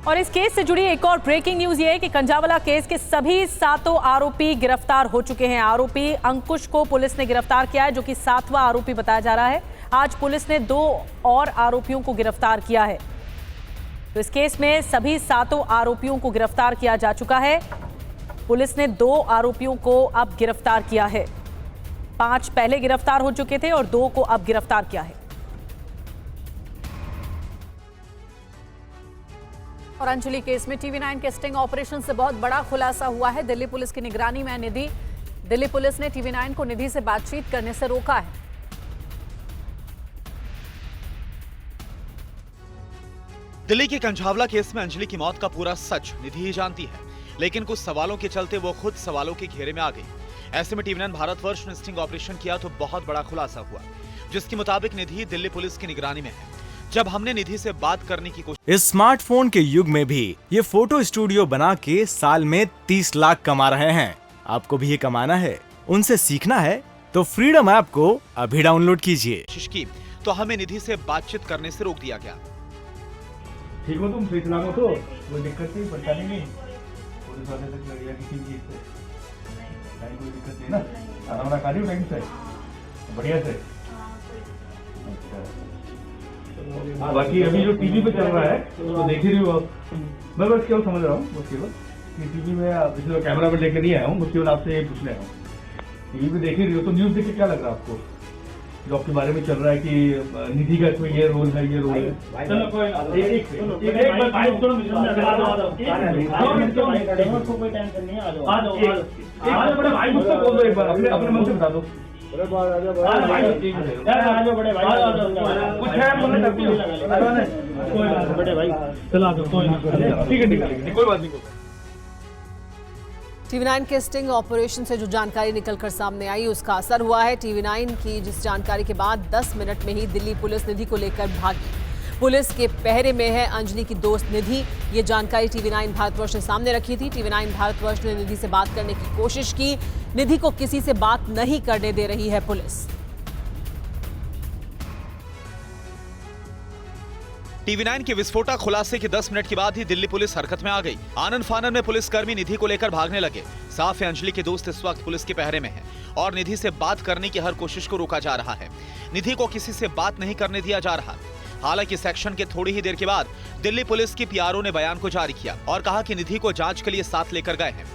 और इस केस से जुड़ी एक और ब्रेकिंग न्यूज ये है कि कंझावला केस के सभी 7 आरोपी गिरफ्तार हो चुके हैं। आरोपी अंकुश को पुलिस ने गिरफ्तार किया है, जो कि 7वां आरोपी बताया जा रहा है। आज पुलिस ने 2 और आरोपियों को गिरफ्तार किया है। तो इस केस में सभी 7 आरोपियों को गिरफ्तार किया जा चुका है। पुलिस ने 2 आरोपियों को अब गिरफ्तार किया है। 5 पहले गिरफ्तार हो चुके थे और 2 को अब गिरफ्तार किया है। और अंजलि केस में TV9 के स्टिंग ऑपरेशन से बहुत बड़ा खुलासा हुआ है। दिल्ली पुलिस की निगरानी में निधि। दिल्ली पुलिस ने TV9 को निधि से बातचीत करने से रोका है। दिल्ली के कंझावला केस में अंजलि की मौत का पूरा सच निधि ही जानती है, लेकिन कुछ सवालों के चलते वो खुद सवालों के घेरे में आ गई। ऐसे में TV9 भारतवर्ष ने स्टिंग ऑपरेशन किया तो बहुत बड़ा खुलासा हुआ, जिसके मुताबिक निधि दिल्ली पुलिस की निगरानी में है। जब हमने निधि से बात करने की कोशिश, इस स्मार्टफोन के युग में भी ये फोटो स्टूडियो बना के साल में 30 लाख कमा रहे हैं। आपको भी ये कमाना है, उनसे सीखना है तो फ्रीडम ऐप को अभी डाउनलोड कीजिए। की तो हमें निधि से बातचीत करने से रोक दिया गया। ठीक हो तुम, सही सलामत हो, कोई दिक्कत नहीं, परेशानी नहीं, पुलिस वाले तक लग गया किसी चीज से कोई दिक्कत नहीं ना? खाना खा रही हो टाइम से, बढ़िया से? बाकी अभी जो टीवी पे चल रहा है तो देख ही रही हो आप। मैं बस केवल समझ रहा हूँ, बस केवल कि टीवी में पिछले कैमरा में लेकर नहीं आया हूँ, बस केवल आपसे ये पूछने आया हूँ। टीवी पे देख ही रही हो तो न्यूज देख के क्या लग रहा है आपको, जो आपके बारे में चल रहा है कि निधि का इसमें ये रोल है, ये रोल है? चलो कोई एक बार अपने मन से बता दो। कुछ कोई बात नहीं। TV9 के स्टिंग ऑपरेशन से जो जानकारी निकलकर सामने आई उसका असर हुआ है। TV9 की जिस जानकारी के बाद 10 मिनट में ही दिल्ली पुलिस निधि को लेकर भागी। पुलिस के पहरे में है अंजलि की दोस्त निधि। ये जानकारी TV9 भारतवर्ष ने सामने रखी थी। TV9 भारतवर्ष ने निधि से बात करने की कोशिश की। निधि को किसी से बात नहीं करने दे रही है पुलिस। TV9 के विस्फोटक खुलासे के 10 मिनट के बाद ही दिल्ली पुलिस हरकत में आ गई। आनन फानन में पुलिसकर्मी निधि को लेकर भागने लगे। साफ है अंजलि के दोस्त इस वक्त पुलिस के पहरे में हैं और निधि से बात करने की हर कोशिश को रोका जा रहा है। निधि को किसी से बात नहीं करने दिया जा रहा। हालांकि सेक्शन के थोड़ी ही देर के बाद दिल्ली पुलिस की PRO ने बयान को जारी किया और कहा कि निधि को जांच के लिए साथ लेकर गए हैं।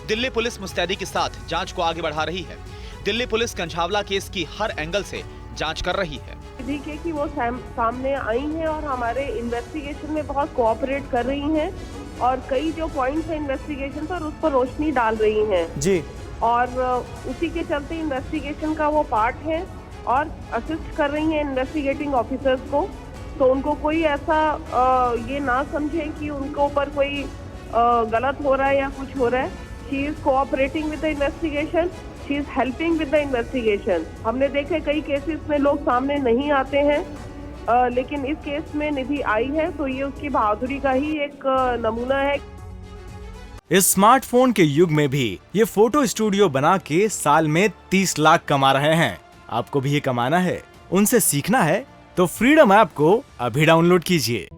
दिल्ली पुलिस मुस्तैदी के साथ जांच को आगे बढ़ा रही है। दिल्ली पुलिस कंझावला केस की हर एंगल से जांच कर रही है। निधि के कि वो सामने आई हैं और हमारे इन्वेस्टिगेशन में बहुत कोऑपरेट कर रही हैं और कई जो पॉइंट्स हैं इन्वेस्टिगेशन पर उस पर रोशनी डाल रही हैं जी, और उसी के चलते इन्वेस्टिगेशन का वो पार्ट है और असिस्ट कर रही हैं इन्वेस्टिगेटिंग ऑफिसर्स को। तो उनको कोई ऐसा ये ना समझे कि उनको ऊपर कोई गलत हो रहा है या कुछ हो रहा है। She is cooperating with the investigation, she is helping with the investigation. हमने देखे कई केसेस में लोग सामने नहीं आते हैं, लेकिन इस केस में निधि आई है तो ये उसकी बहादुरी का ही एक नमूना है। इस स्मार्टफोन के युग में भी ये फोटो स्टूडियो बना के साल में 30 लाख कमा रहे हैं। आपको भी ये कमाना है, उनसे सीखना है तो फ्रीडम ऐप को अभी डाउनलोड कीजिए।